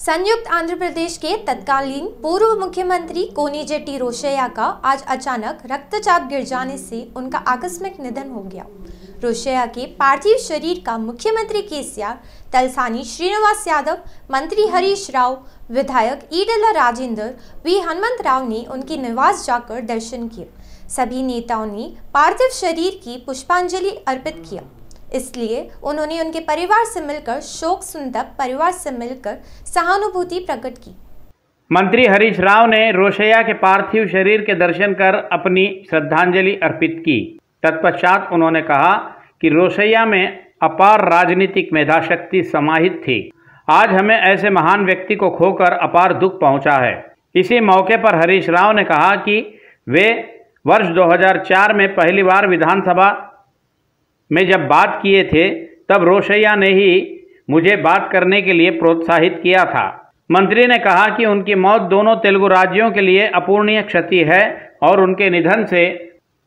संयुक्त आंध्र प्रदेश के तत्कालीन पूर्व मुख्यमंत्री कोनिजेटी रोशैया का आज अचानक रक्तचाप गिर जाने से उनका आकस्मिक निधन हो गया। रोशैया के पार्थिव शरीर का मुख्यमंत्री केसीआर, तलसानी श्रीनिवास यादव, मंत्री हरीश राव, विधायक ईडेला राजेंद्र, वी हनुमंत राव ने उनके निवास जाकर दर्शन किए। सभी नेताओं ने पार्थिव शरीर की पुष्पांजलि अर्पित किया। इसलिए उन्होंने उनके परिवार से मिलकर शोक संतप्त परिवार से मिलकर सहानुभूति प्रकट की। मंत्री हरीश राव ने रोशैया के पार्थिव शरीर के दर्शन कर अपनी श्रद्धांजलि अर्पित की। तत्पश्चात उन्होंने कहा कि रोशैया में अपार राजनीतिक मेधाशक्ति समाहित थी। आज हमें ऐसे महान व्यक्ति को खोकर अपार दुख पहुंचा है। इसी मौके पर हरीश राव ने कहा कि वे वर्ष 2004 में पहली बार विधानसभा में जब बात किए थे तब रोशैया ने ही मुझे बात करने के लिए प्रोत्साहित किया था। मंत्री ने कहा कि उनकी मौत दोनों तेलुगु राज्यों के लिए अपूरणीय क्षति है और उनके निधन से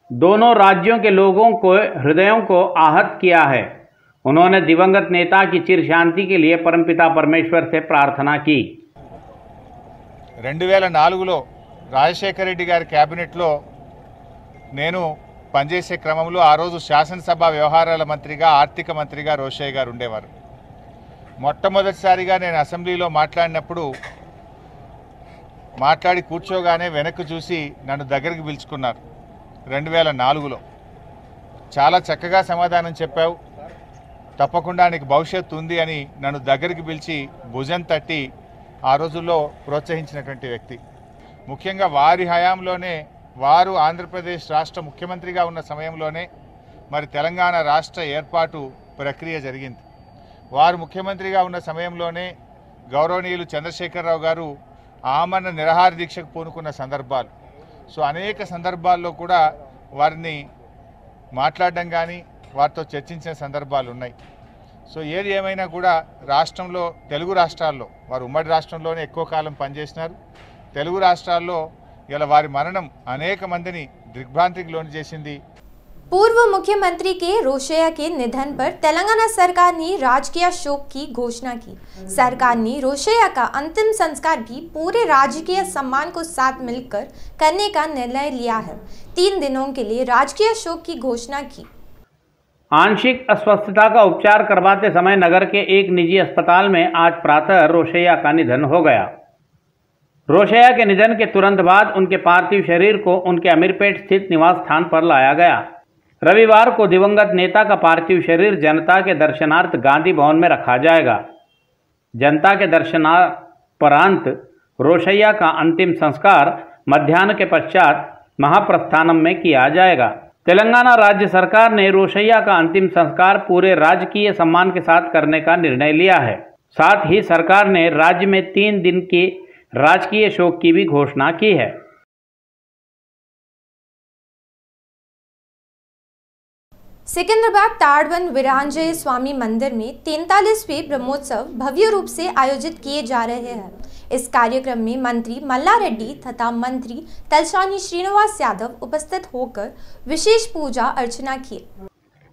दोनों राज्यों के लोगों को हृदयों को आहत किया है। उन्होंने दिवंगत नेता की चिर शांति के लिए परमपिता परमेश्वर से प्रार्थना की। 2004లో రాజశేఖర రెడ్డి గారి క్యాబినెట్లో నేను పనిచేసే క్రమంలో ఆ రోజు శాసనసభ వ్యవహారాల మంత్రిగా ఆర్థిక మంత్రిగా రోషయ్య గారు ఉండేవారు. మొట్టమొదటిసారిగా నేను అసెంబ్లీలో మాట్లాడినప్పుడు మాట్లాడి కూర్చోగానే వెనక్కి చూసి నన్ను దగ్గరికి పిలుచుకున్నారు. 2004లో చాలా చక్కగా సమాధానం చెప్పావు, తప్పకుండా నీకు భవిష్యత్తు ఉంది అని నన్ను దగ్గరికి పిలిచి భుజం తట్టి ఆ రోజుల్లో ప్రోత్సహించినటువంటి వ్యక్తి. ముఖ్యంగా వారి హయాంలోనే వారు ఆంధ్రప్రదేశ్ రాష్ట్ర ముఖ్యమంత్రిగా ఉన్న సమయంలోనే మరి తెలంగాణ రాష్ట్ర ఏర్పాటు ప్రక్రియ జరిగింది. వారు ముఖ్యమంత్రిగా ఉన్న సమయంలోనే గౌరవనీయులు చంద్రశేఖరరావు గారు ఆమరణ నిరాహార దీక్షకు పూనుకున్న సందర్భాలు. సో అనేక సందర్భాల్లో కూడా వారిని మాట్లాడడం కానీ వారితో చర్చించిన సందర్భాలు ఉన్నాయి. సో ఏది ఏమైనా కూడా రాష్ట్రంలో తెలుగు రాష్ట్రాల్లో వారు ఉమ్మడి రాష్ట్రంలోనే ఎక్కువ కాలం పనిచేసినారు. తెలుగు రాష్ట్రాల్లో ఇలా వారి మరణం అనేక మందిని దిగ్భ్రాంతికి లోను చేసింది. पूर्व मुख्यमंत्री के रोशैया के निधन पर तेलंगाना सरकार ने राजकीय शोक की घोषणा की। सरकार ने रोशैया का अंतिम संस्कार भी पूरे राजकीय सम्मान को साथ मिलकर करने का निर्णय लिया है। 3 दिनों के लिए राजकीय शोक की घोषणा की। आंशिक अस्वस्थता का उपचार करवाते समय नगर के एक निजी अस्पताल में आज प्रातः रोशैया का निधन हो गया। रोशैया के निधन के तुरंत बाद उनके पार्थिव शरीर को उनके अमीरपेट स्थित निवास स्थान पर लाया गया। रविवार को दिवंगत नेता का पार्थिव शरीर जनता के दर्शनार्थ गांधी भवन में रखा जाएगा। जनता के दर्शनापरांत रोशैया का अंतिम संस्कार मध्याह्न के पश्चात महाप्रस्थानम में किया जाएगा। तेलंगाना राज्य सरकार ने रोशैया का अंतिम संस्कार पूरे राजकीय सम्मान के साथ करने का निर्णय लिया है। साथ ही सरकार ने राज्य में 3 दिन की राजकीय शोक की भी घोषणा की है। सिकंदराबाद ताड़बन वीरांजनेय स्वामी मंदिर में 43वें ब्रह्मोत्सव भव्य रूप से आयोजित किए जा रहे हैं। इस कार्यक्रम में मंत्री मल्ला रेड्डी तथा मंत्री तलसानी श्रीनिवास यादव उपस्थित होकर विशेष पूजा अर्चना की।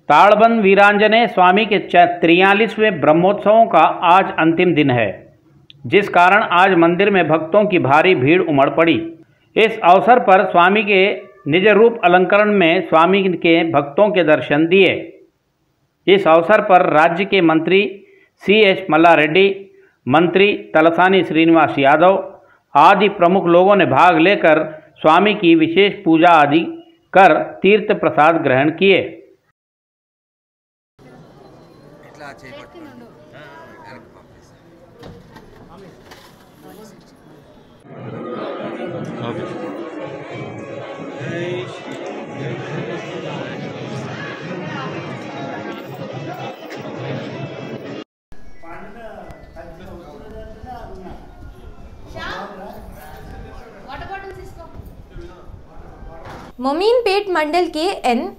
ताड़बन वीरांजनेय स्वामी के 43वें ब्रह्मोत्सवों का आज अंतिम दिन है, जिस कारण आज मंदिर में भक्तों की भारी भीड़ उमड़ पड़ी। इस अवसर पर स्वामी के निज रूप अलंकरण में स्वामी के भक्तों के दर्शन दिए। इस अवसर पर राज्य के मंत्री C.H. मल्ला रेड्डी, मंत्री तलसानी श्रीनिवास यादव आदि प्रमुख लोगों ने भाग लेकर स्वामी की विशेष पूजा आदि कर तीर्थ प्रसाद ग्रहण किए। मोमीनपेट मंडल के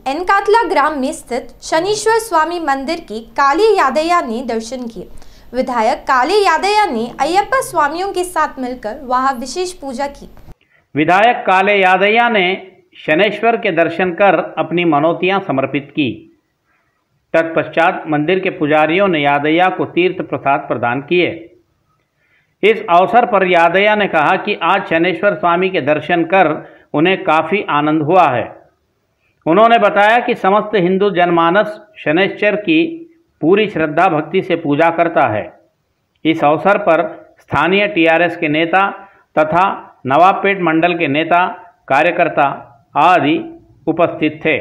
एनकातला ग्राम में स्थित शनीश्वर स्वामी मंदिर के काली यादయ్య ने दर्शन किए। विधायक काली यादయ్య ने अय्यप्पा स्वामियों के साथ मिलकर वहां विशेष पूजा की। विधायक काले यादయ్య ने शनेश्वर के दर्शन कर अपनी मनोतियां समर्पित की। तत्पश्चात मंदिर के पुजारियों ने यादయ్య को तीर्थ प्रसाद प्रदान किए। इस अवसर पर यादया ने कहा कि आज शनैश्वर स्वामी के दर्शन कर उन्हें काफ़ी आनंद हुआ है। उन्होंने बताया कि समस्त हिंदू जनमानस शनैश्वर की पूरी श्रद्धा भक्ति से पूजा करता है। इस अवसर पर स्थानीय टीआरएस के नेता तथा नवाबपेट मंडल के नेता, कार्यकर्ता आदि उपस्थित थे।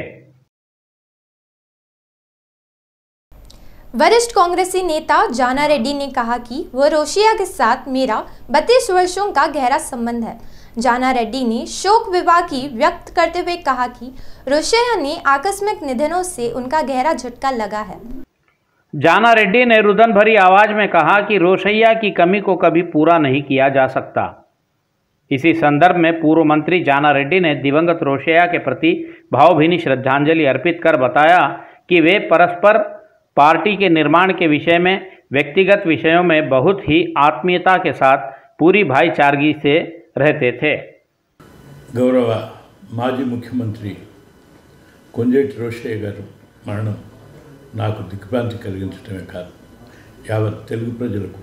वरिष्ठ कांग्रेसी नेता जाना रेड्डी ने कहा कि वह रोशैया के साथ मेरा 32 वर्षों का गहरा संबंध है। जाना रेड्डी ने शोक विवाकी व्यक्त करते हुए कहा कि रोशैया ने आकस्मिक निधनों से उनका गहरा झटका लगा है। जाना रेड्डी ने रुदन भरी आवाज में कहा कि रोशैया की कमी को कभी पूरा नहीं किया जा सकता। इसी संदर्भ में पूर्व मंत्री जाना रेड्डी ने दिवंगत रोशैया के प्रति भावभीनी श्रद्धांजलि अर्पित कर बताया कि वे परस्पर पार्टी के निर्माण के विषय में व्यक्तिगत विषयों में बहुत ही आत्मीयता के साथ पूरी भाईचारगी से रहते थे। गौरव माजी मुख्यमंत्री కొంజేటి రోషయ్య గారు మరణం నాకు దిగ్భ్రాంతి కలిగించడమే కాదు, యావత్ తెలుగు ప్రజలకు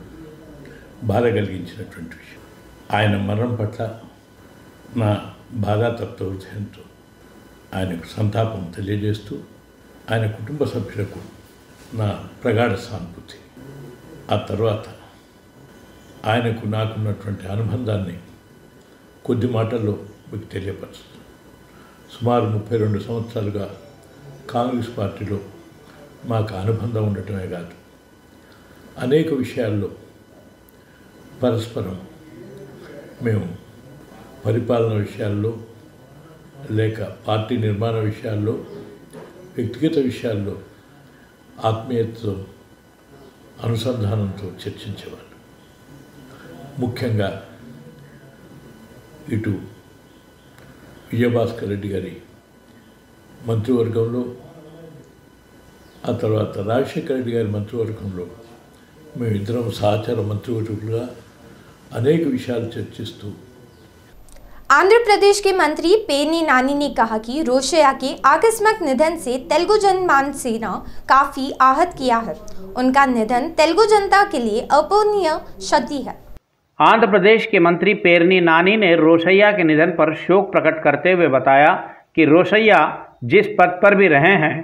బాధ కలిగించినటువంటి విషయం. ఆయన మరణం పట్ల నా బాధాతప్త హృదయంతో ఆయనకు సంతాపం తెలియజేస్తూ ఆయన కుటుంబ సభ్యులకు నా ప్రగాఢ సానుభూతి. ఆ తర్వాత ఆయనకు నాకున్నటువంటి అనుబంధాన్ని కొద్ది మాటల్లో మీకు తెలియపరుస్తుంది. సుమారు 32 సంవత్సరాలుగా కాంగ్రెస్ పార్టీలో మాకు అనుబంధం ఉండటమే కాదు, అనేక విషయాల్లో పరస్పరం మేము పరిపాలన విషయాల్లో లేక పార్టీ నిర్మాణ విషయాల్లో వ్యక్తిగత విషయాల్లో ఆత్మీయతతో అనుసంధానంతో చర్చించేవాళ్ళు. ముఖ్యంగా ఇటు విజయభాస్కర్ రెడ్డి గారి మంత్రివర్గంలో, ఆ తర్వాత రాజశేఖర రెడ్డి గారి మంత్రివర్గంలో మేమిద్దరం సహచర మంత్రివర్గులుగా అనేక విషయాలు చర్చిస్తూ आंध्र प्रदेश के मंत्री पेरनी नानी ने कहा कि रोशैया के आकस्मिक निधन से तेलुगु जनमानस ने काफी आहत किया है। उनका निधन तेलुगु जनता के लिए अपूरणीय क्षति है। आंध्र प्रदेश के मंत्री पेरनी नानी ने रोशैया के निधन पर शोक प्रकट करते हुए बताया कि रोशैया जिस पद पर भी रहे हैं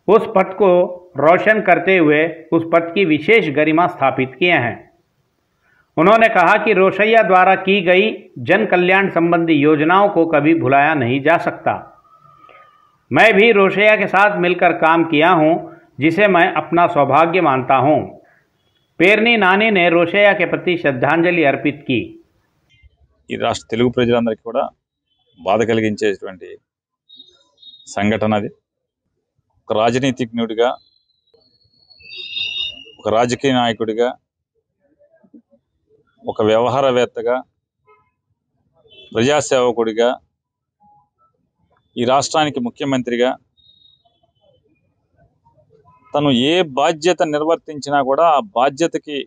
उस पद को रोशन करते हुए उस पद की विशेष गरिमा स्थापित किए हैं। उन्होंने कहा कि रोशैया द्वारा की गई जन कल्याण संबंधी योजनाओं को कभी भुलाया नहीं जा सकता। मैं भी रोशैया के साथ मिलकर काम किया हूं, जिसे मैं अपना सौभाग्य मानता हूं। पेरनी नानी ने रोशैया के प्रति श्रद्धांजलि अर्पित की। ఈ రాష్ట్ర తెలుగు ప్రజలందరికీ కూడా బాధ కలిగించేటువంటి సంఘటన అది. ఒక రాజనీతిజ్ఞుడిగా, ఒక రాజకీయ నాయకుడిగా, ఒక వ్యవహారవేత్తగా, ప్రజాసేవకుడిగా, ఈ రాష్ట్రానికి ముఖ్యమంత్రిగా తను ఏ బాధ్యత నిర్వర్తించినా కూడా ఆ బాధ్యతకి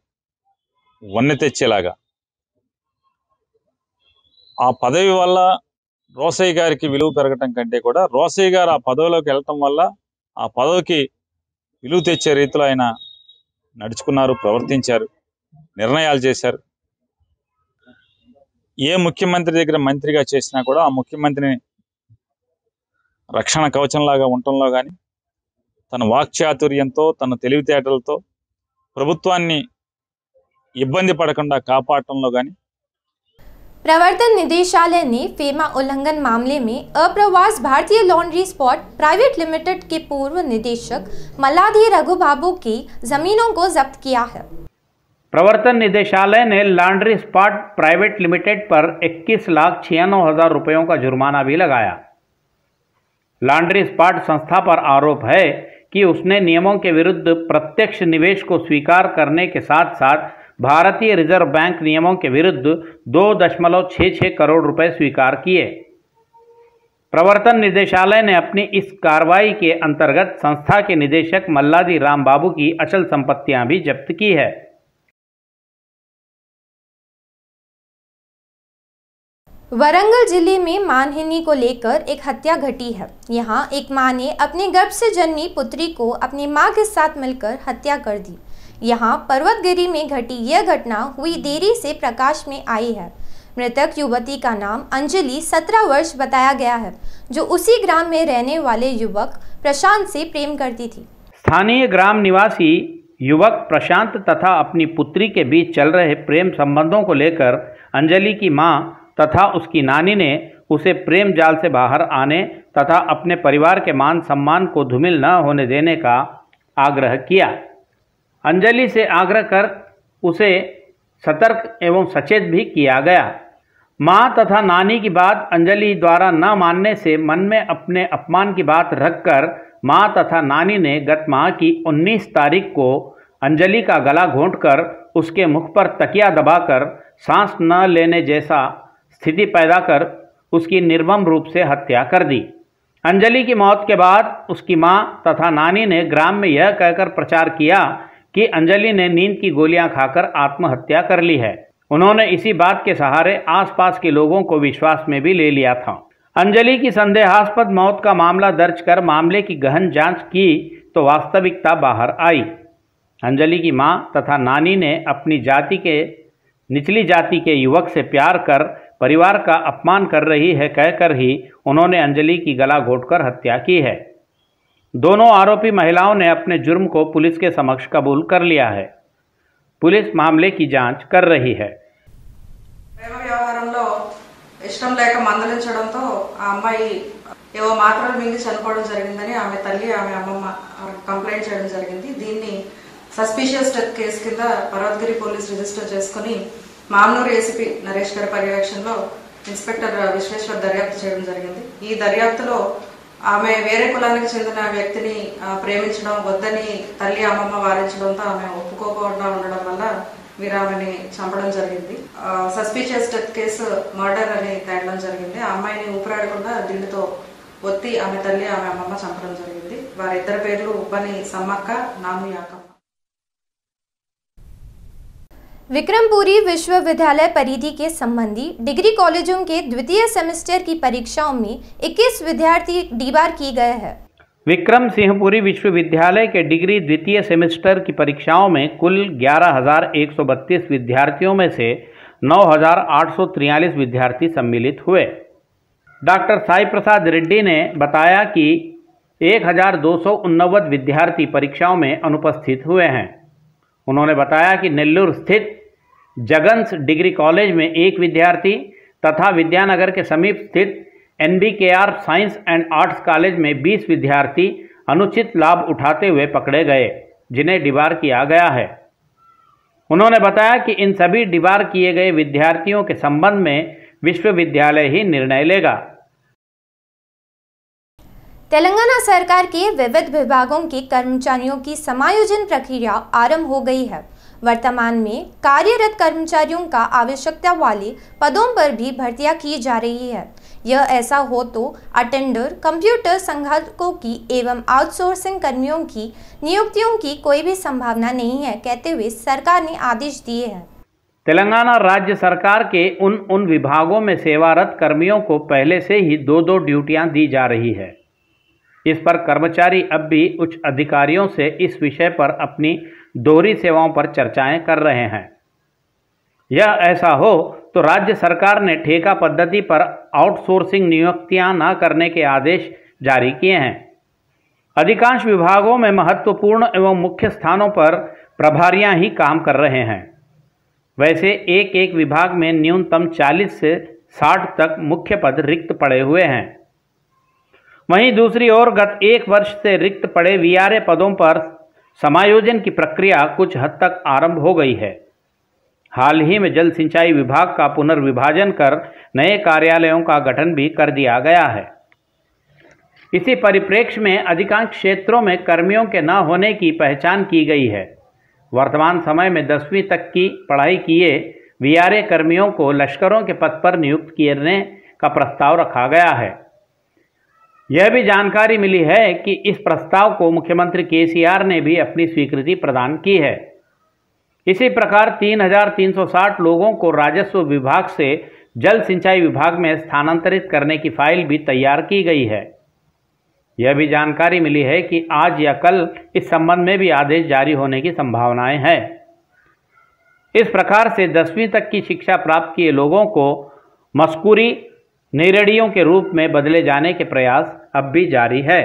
వన్నె తెచ్చేలాగా, ఆ పదవి వల్ల రోసయ్య గారికి విలువ పెరగటం కంటే కూడా రోసయ్య గారు ఆ పదవిలోకి వెళ్ళటం వల్ల ఆ పదవికి విలువ తెచ్చే రీతిలో ఆయన నడుచుకున్నారు, ప్రవర్తించారు, నిర్ణయాలు చేశారు. ఏ ముఖ్యమంత్రి దగ్గర మంత్రిగా చేసినా కూడా ఆ ముఖ్యమంత్రిని రక్షణ కవచంలాగా ఉండటంలో కానీ, తన వాక్చాతుర్యంతో, తన తెలివితేటలతో ప్రభుత్వాన్ని ఇబ్బంది పడకుండా కాపాడటంలో కానీ. प्रवर्तन निदेशालय ने फेमा उल्लंघन मामले में अप्रवास भारतीय लॉन्ड्री स्पॉट प्राइवेट लिमिटेड के पूर्व निदेशक मल्लाधी रघुबाबू की जमीनों को जब्त किया है। प्रवर्तन निदेशालय ने लॉन्ड्री स्पॉट प्राइवेट लिमिटेड पर 21,96,000 रुपयों का जुर्माना भी लगाया। लॉन्ड्री स्पॉट संस्था पर आरोप है कि उसने नियमों के विरुद्ध प्रत्यक्ष निवेश को स्वीकार करने के साथ साथ भारतीय रिजर्व बैंक नियमों के विरुद्ध 2.66 करोड़ रुपए स्वीकार किए। प्रवर्तन निदेशालय ने अपनी इस कार्रवाई के अंतर्गत संस्था के निदेशक मल्लाधी राम बाबू की अचल संपत्तियां भी जब्त की है। वरंगल जिले में मानहानि को लेकर एक हत्या घटी है। यहाँ एक मां ने अपने गर्भ से जन्मी पुत्री को अपनी मां के साथ मिलकर हत्या कर दी। यहाँ पर्वतगिरी में घटी यह घटना हुई देरी से प्रकाश में आई है। मृतक युवती का नाम अंजलि 17 वर्ष बताया गया है, जो उसी ग्राम में रहने वाले युवक प्रशांत से प्रेम करती थी। स्थानीय ग्राम निवासी युवक प्रशांत तथा अपनी पुत्री के बीच चल रहे प्रेम संबंधों को लेकर अंजलि की मां तथा उसकी नानी ने उसे प्रेम जाल से बाहर आने तथा अपने परिवार के मान सम्मान को धूमिल न होने देने का आग्रह किया। अंजलि से आग्रह कर उसे सतर्क एवं सचेत भी किया गया। मां तथा नानी की बात अंजलि द्वारा न मानने से मन में अपने अपमान की बात रखकर मां तथा नानी ने गत माह की 19 तारीख को अंजलि का गला घोंटकर उसके मुख पर तकिया दबाकर सांस न लेने जैसा स्थिति पैदा कर उसकी निर्मम रूप से हत्या कर दी। अंजलि की मौत के बाद उसकी मां तथा नानी ने ग्राम में यह कहकर प्रचार किया कि अंजलि ने नींद की गोलियां खाकर आत्महत्या कर ली है। उन्होंने इसी बात के सहारे आसपास के लोगों को विश्वास में भी ले लिया था। अंजलि की संदेहास्पद मौत का मामला दर्ज कर मामले की गहन जांच की तो वास्तविकता बाहर आई। अंजलि की मां तथा नानी ने अपनी जाति के निचली जाति के युवक से प्यार कर परिवार का अपमान कर रही है कहकर ही उन्होंने अंजलि की गला घोंटकर हत्या की है। दोनों आरोपी महिलाओं ने अपने जुर्म को पुलिस के समक्ष कबूल कर लिया है। पुलिस मामले की जांच कर रही है। ప్రేమ వ్యవహారంలో ఇష్టం లేక మందలించడంతో ఆ అమ్మాయి ఏవో మాత్రలు మింగి చనిపోవడం జరిగిందని ఆమె తల్లి ఆమె అమ్మమ్మ కంప్లైంట్ చేయడం జరిగింది। దీన్ని సస్పిషియస్ డెత్ కేసు కింద పర్వతగిరి పోలీస్ రిజిస్టర్ చేసుకుని మామనూరు ఏసీపీ నరేష్ గారి పర్యవేక్షణలో ఇన్స్పెక్టర్ విశ్వేశ్వర్ దర్యాప్తు చేయడం జరిగింది। ఈ దర్యాప్తులో ఆమె వేరే కులానికి చెందిన వ్యక్తిని ప్రేమించడం వద్దని తల్లి అమ్మమ్మ వారించడంతో ఆమె ఒప్పుకోకుండా ఉండడం వల్ల వీరామెని చంపడం జరిగింది। సస్పిషియస్ డెత్ కేసు మర్డర్ అని తేలడం జరిగింది। ఆ అమ్మాయిని ఊపిరాడకుండా దిండుతో ఒత్తి ఆమె తల్లి ఆమె అమ్మమ్మ చంపడం జరిగింది। వారిద్దరి పేర్లు ఉబ్బని సమ్మక్క నాము యాకమ్మ। विक्रमपुरी विश्वविद्यालय परिधि के संबंधी डिग्री कॉलेजों के द्वितीय सेमेस्टर की परीक्षाओं में 21 विद्यार्थी डीबार किए गए हैं। विक्रम सिंहपुरी विश्वविद्यालय के डिग्री द्वितीय सेमेस्टर की परीक्षाओं में कुल 11,132 विद्यार्थियों में से 9,843 विद्यार्थी सम्मिलित हुए। डॉक्टर साई प्रसाद रेड्डी ने बताया कि 1,289 विद्यार्थी परीक्षाओं में अनुपस्थित हुए हैं। उन्होंने बताया कि नेल्लूर स्थित जगन्स डिग्री कॉलेज में 1 विद्यार्थी तथा विद्यानगर के समीप स्थित NBKR science and arts college में 20 विद्यार्थी अनुचित लाभ उठाते हुए पकड़े गए, जिन्हें डिबार किया गया है। उन्होंने बताया कि इन सभी डिबार किए गए विद्यार्थियों के संबंध में विश्वविद्यालय ही निर्णय लेगा। तेलंगाना सरकार के विविध विभागों के कर्मचारियों की समायोजन प्रक्रिया आरंभ हो गई है। वर्तमान में कार्यरत कर्मचारियों का आवश्यकता वाले पदों पर भी भर्तियां की जा रही है। यह ऐसा हो तो अटेंडर, कंप्यूटर संघालकों की एवं आउटसोर्सिंग कर्मियों की नियुक्तियों की कोई भी संभावना नहीं है, कहते हुए सरकार ने आदेश दिए हैं। तेलंगाना राज्य सरकार के उन विभागों में सेवारत कर्मियों को पहले से ही 2-2 ड्यूटियां दी जा रही है। इस पर कर्मचारी अब भी उच्च अधिकारियों से इस विषय पर अपनी दोहरी सेवाओं पर चर्चाएं कर रहे हैं। यह ऐसा हो तो राज्य सरकार ने ठेका पद्धति पर आउटसोर्सिंग नियुक्तियां न करने के आदेश जारी किए हैं। अधिकांश विभागों में महत्वपूर्ण एवं मुख्य स्थानों पर प्रभारियां ही काम कर रहे हैं। वैसे एक विभाग में न्यूनतम 40 से 60 तक मुख्य पद रिक्त पड़े हुए हैं। वहीं दूसरी ओर गत 1 वर्ष से रिक्त पड़े वीआरए पदों पर समायोजन की प्रक्रिया कुछ हद तक आरंभ हो गई है। हाल ही में जल सिंचाई विभाग का पुनर्विभाजन कर नए कार्यालयों का गठन भी कर दिया गया है। इसी परिप्रेक्ष्य में अधिकांश क्षेत्रों में कर्मियों के न होने की पहचान की गई है। वर्तमान समय में 10वीं तक की पढ़ाई किए वीआरए कर्मियों को लश्करों के पद पर नियुक्त करने का प्रस्ताव रखा गया है। यह भी जानकारी मिली है कि इस प्रस्ताव को मुख्यमंत्री केसीआर ने भी अपनी स्वीकृति प्रदान की है। इसी प्रकार 3,360 लोगों को राजस्व विभाग से जल सिंचाई विभाग में स्थानांतरित करने की फाइल भी तैयार की गई है। यह भी जानकारी मिली है कि आज या कल इस संबंध में भी आदेश जारी होने की संभावनाएं हैं। इस प्रकार से 10वीं तक की शिक्षा प्राप्त किए लोगों को मस्कूरी निरड़ियों के रूप में बदले जाने के प्रयास अब भी जारी है।